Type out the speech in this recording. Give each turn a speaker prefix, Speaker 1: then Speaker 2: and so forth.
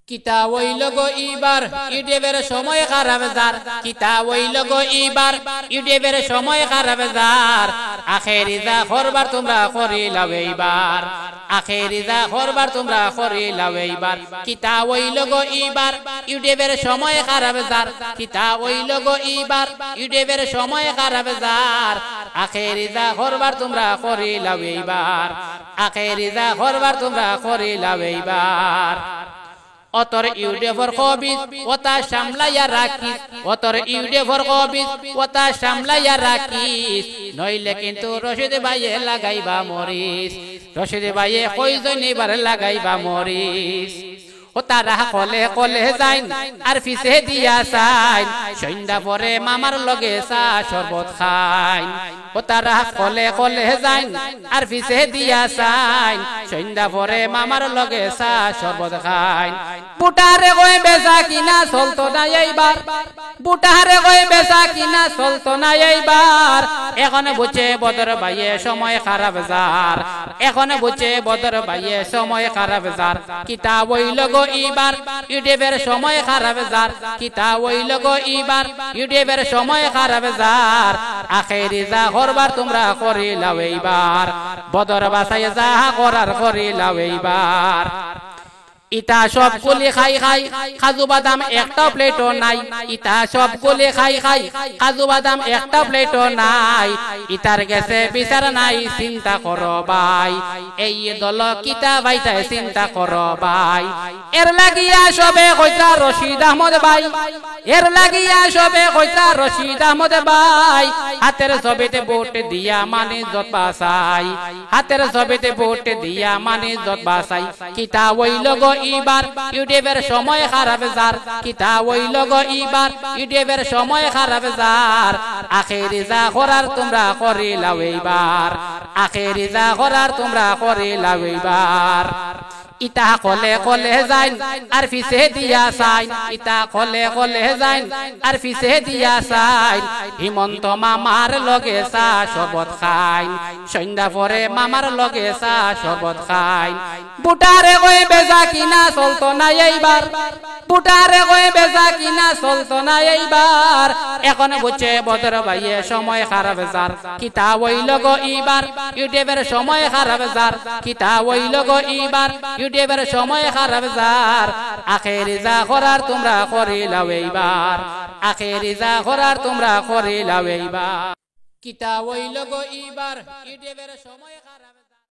Speaker 1: কিতা হইল গো ইবার ইউটিউবের সময় খারাপ যার কিতা হইল গো ইবার ইউটিউবের সময় খারাপ যার আখেরি যা করবার তোমরা করিলাও এইবার আখেরি যা করবার তোমরা করিলাও এইবার কিতা হইল গো ইবার ইউটিউবের সময় খারাপ যার কিতা হইল গো ইবার ইউটিউবের সময় খারাপ যার আখেরি যা করবার তোমরা করিলাও এইবার আখেরি যা করবার তোমরা করিলাও এইবার অতর ইউটিউবর কবিজ ওতা সামলাইয়া রাখিস অতর ইউটিউবর কবিজ ওতা সামলাইয়া রাখিস নইলে কিন্তু রশিদ ভাইয়ে লাগাইবা মরিস রশিদ ভাইয়ে কয়জন এবার লাগাইবা মরিস ও তারা কলে কলে যাইন আর ফিসে দিয়া সাইন সন্ধ্যা পরে মামার লগে চা শরবত খাইন ও তারা কলে কলে যাইন আর ফিসে দিয়া সাইন সন্ধ্যা পরে মামার লগে চা শরবত খাইন বুটারে কই বেচা কিনা চলতো না এইবার বুটারে কই বেচা কিনা চলতো না এইবার এখন বুঝে বদর ভাইয়ে সময় খারাপ যার এখন বুঝে বদর ভাইয়ে সময় খারাপ যার কিতা বইল গো ইবার ইউটিউবের সময় খারাপ যার কিতা হইল গো ইবার ইউটিউবের সময় খারাপ যার আখেরি যা করবার তোমরা করিলাও এইবার বদর বাসায় যা করার করিলাও এইবার ইতা সব গুলি খাই খাই কাজু বাদাম একটা প্লেটও নাই ইতা সব গুলি খাই খাই কাজু বাদাম একটা প্লেটও নাই ইতার গেছে বিচার নাই চিন্তা করো ভাই এই দল কিতা ভাইতাই চিন্তা করো ভাই এর লাগিয়া সবে কইতা রশিদ আহমদ ভাই এর লাগিয়া সবে কইতা রশিদ আহমদ ভাই হাতের ছবিতে ভোট দিয়া মানে যত বাসাই হাতের ছবিতে ভোট দিয়া মানে যত বাসাই কিতা হইল গো ইবার ইউটিউবের সময় খারাপ যার কিতা হইল গো ইবার ইউটিউবের সময় খারাপ যার আখেরি যা করার তোমরা করিলাও এইবার আখেরি যা করার তোমরা করিলাও এইবার ইতা কলে কলে যাইন আর ফিসে দিয়া সাইন ইতা কলে কলে যাইন আর ফিসে দিয়া সাইন হিমন্ত মামার লগে চা শরবত খাইন সন্ধ্যা পরে মামার লগে চা শরবত খাইন বুটারে কই বেচা কিনা চলতো না এইবার বুটারে কই বেচা কিনা চলতো না এইবার এখন বুঝে বদর ভাইয়ে সময় খারাপ যার কিতা হইল গো ইবার ইউটিউবের সময় খারাপ যার কিতা হইল গো ইবার ইউটিউবের সময় খারাপ যার আখেরি যা করার তোমরা করিলাও এইবার আখেরি যা করার তোমরা করিলাও এইবার কিতা হইল গো ইবার ইউটিউবের সময় খারাপ